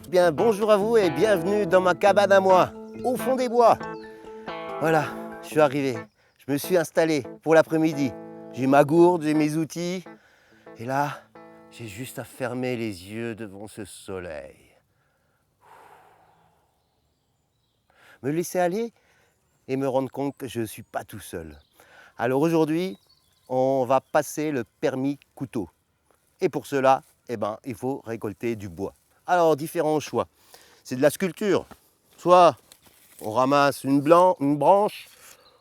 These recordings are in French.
Bien, bonjour à vous et bienvenue dans ma cabane à moi, au fond des bois. Voilà, je suis arrivé, je me suis installé pour l'après-midi. J'ai ma gourde, j'ai mes outils, et là, j'ai juste à fermer les yeux devant ce soleil. Me laisser aller et me rendre compte que je ne suis pas tout seul. Alors aujourd'hui, on va passer le permis couteau. Et pour cela, il faut récolter du bois. Alors, différents choix. C'est de la sculpture. Soit on ramasse une branche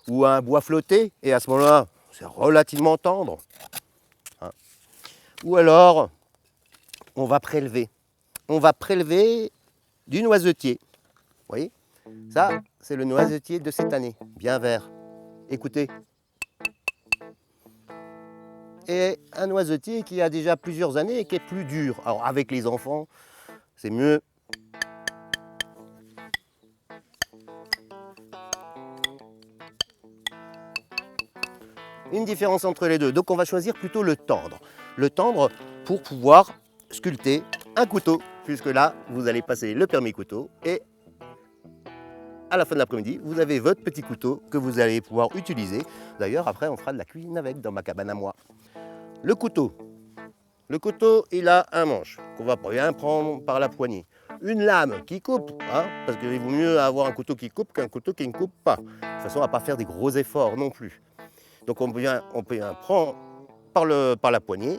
ou un bois flotté, et à ce moment-là, c'est relativement tendre. Ou alors, on va prélever. On va prélever du noisetier. Vous voyez? Ça, c'est le noisetier de cette année, bien vert. Écoutez. Et un noisetier qui a déjà plusieurs années et qui est plus dur. Alors, avec les enfants, c'est mieux. Une différence entre les deux. Donc on va choisir plutôt le tendre. Le tendre pour pouvoir sculpter un couteau. Puisque là, vous allez passer le permis couteau et à la fin de l'après-midi, vous avez votre petit couteau que vous allez pouvoir utiliser. D'ailleurs, après, on fera de la cuisine avec dans ma cabane à moi. Le couteau, il a un manche qu'on va bien prendre par la poignée. Une lame qui coupe, parce qu'il vaut mieux avoir un couteau qui coupe qu'un couteau qui ne coupe pas. De toute façon, on ne va pas faire des gros efforts non plus. Donc on peut prendre par la poignée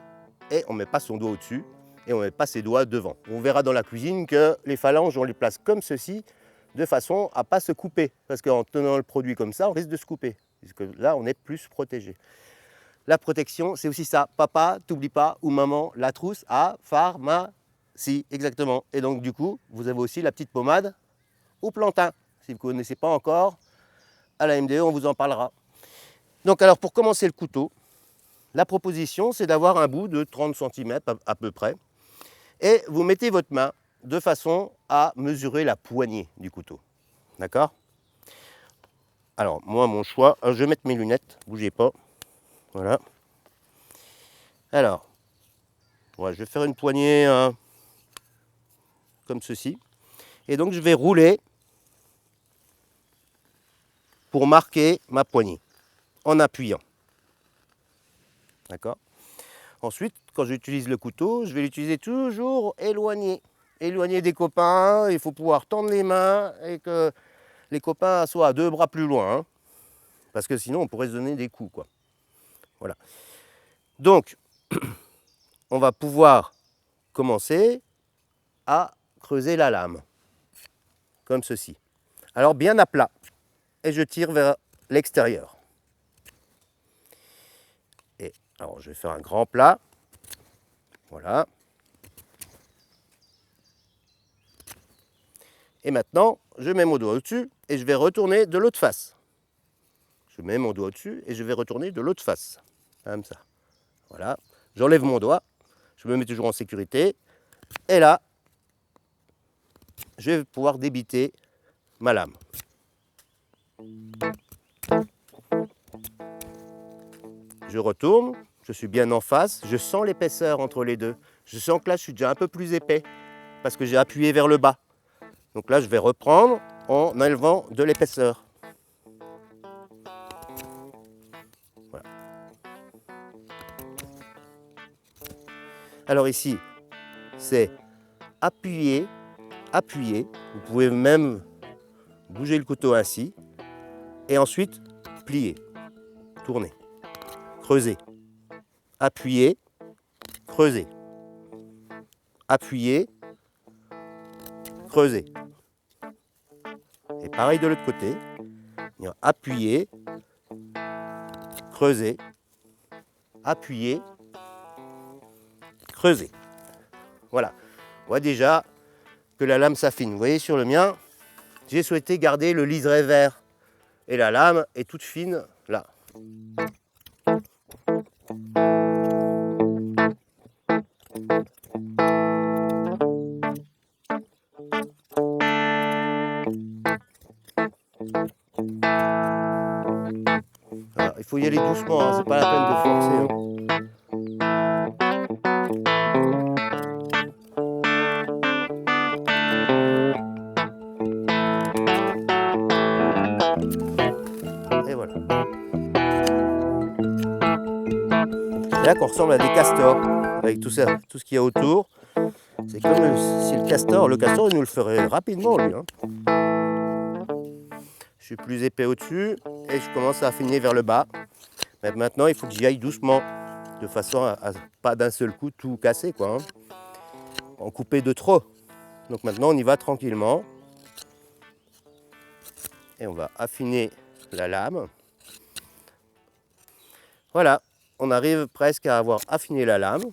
et on ne met pas son doigt au-dessus et on ne met pas ses doigts devant. On verra dans la cuisine que les phalanges, on les place comme ceci de façon à ne pas se couper. Parce qu'en tenant le produit comme ça, on risque de se couper. Puisque là, on est plus protégé. La protection, c'est aussi ça. Papa, t'oublie pas, ou maman, la trousse à pharmacie. Exactement. Et donc du coup, vous avez aussi la petite pommade au plantain. Si vous ne connaissez pas encore, à la MDE, on vous en parlera. Donc alors pour commencer le couteau, la proposition c'est d'avoir un bout de 30 cm à peu près et vous mettez votre main de façon à mesurer la poignée du couteau. D'accord? Alors moi mon choix, je vais mettre mes lunettes, bougez pas. Voilà. Alors, ouais, je vais faire une poignée comme ceci. Et donc je vais rouler pour marquer ma poignée en appuyant. D'accord? Ensuite, quand j'utilise le couteau, je vais l'utiliser toujours éloigné. Éloigné des copains, il faut pouvoir tendre les mains et que les copains soient à 2 bras plus loin. Parce que sinon, on pourrait se donner des coups, quoi. Voilà. Donc, on va pouvoir commencer à creuser la lame. Comme ceci. Alors, bien à plat. Et je tire vers l'extérieur. Et alors, je vais faire un grand plat. Voilà. Et maintenant, je mets mon doigt au-dessus et je vais retourner de l'autre face. Je mets mon doigt au-dessus et je vais retourner de l'autre face. Comme ça. Voilà. J'enlève mon doigt. Je me mets toujours en sécurité. Et là, je vais pouvoir débiter ma lame. Je retourne. Je suis bien en face. Je sens l'épaisseur entre les deux. Je sens que là, je suis déjà un peu plus épais parce que j'ai appuyé vers le bas. Donc là, je vais reprendre en enlevant de l'épaisseur. Voilà. Alors ici, c'est appuyer, appuyer. Vous pouvez même bouger le couteau ainsi. Et ensuite, plier, tourner, creuser, appuyer, creuser, appuyer, creuser. Et pareil de l'autre côté. Appuyer, creuser, appuyer, creuser. Voilà. On voit déjà que la lame s'affine. Vous voyez sur le mien, j'ai souhaité garder le liseré vert. Et la lame est toute fine là. faut y aller doucement, hein, c'est pas la peine de forcer. Hein. Et voilà. Et là qu'on ressemble à des castors, avec tout ça, tout ce qu'il y a autour. C'est comme si le castor il nous le ferait rapidement lui. Hein. Je suis plus épais au-dessus et je commence à affiner vers le bas. Mais maintenant il faut que j'y aille doucement, de façon à pas d'un seul coup tout casser, quoi. Hein. En couper de trop. Donc maintenant on y va tranquillement. Et on va affiner la lame. Voilà, on arrive presque à avoir affiné la lame.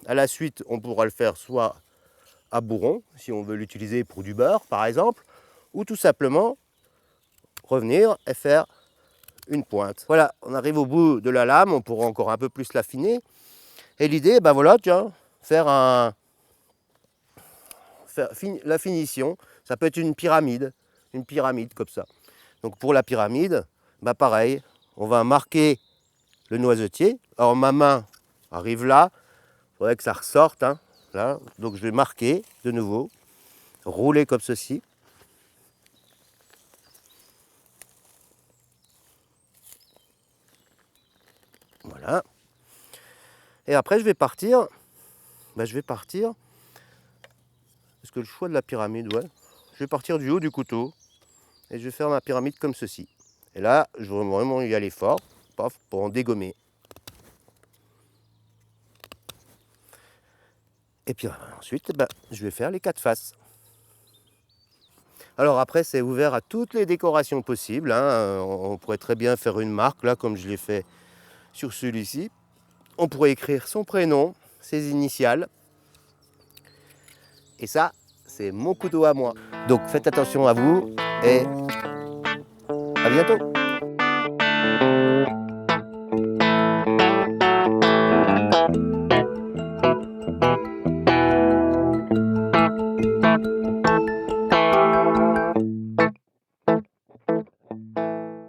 À la suite, on pourra le faire soit à bourron, si on veut l'utiliser pour du beurre par exemple, ou tout simplement revenir et faire une pointe. Voilà, on arrive au bout de la lame, on pourra encore un peu plus l'affiner. Et l'idée, ben voilà, tiens, faire la finition, ça peut être une pyramide comme ça. Donc pour la pyramide, bah pareil, on va marquer le noisetier. Alors ma main arrive là, il faudrait que ça ressorte, hein, là. Donc je vais marquer de nouveau, rouler comme ceci. Voilà. Et après je vais partir, parce que le choix de la pyramide, ouais, je vais partir du haut du couteau et je vais faire ma pyramide comme ceci. Et là, je vais vraiment y aller fort, paf, pour en dégommer. Et puis ensuite, ben, je vais faire les 4 faces. Alors après, c'est ouvert à toutes les décorations possibles. Hein. On pourrait très bien faire une marque, là, comme je l'ai fait sur celui-ci. On pourrait écrire son prénom, ses initiales. Et ça, c'est mon couteau à moi. Donc faites attention à vous et à bientôt.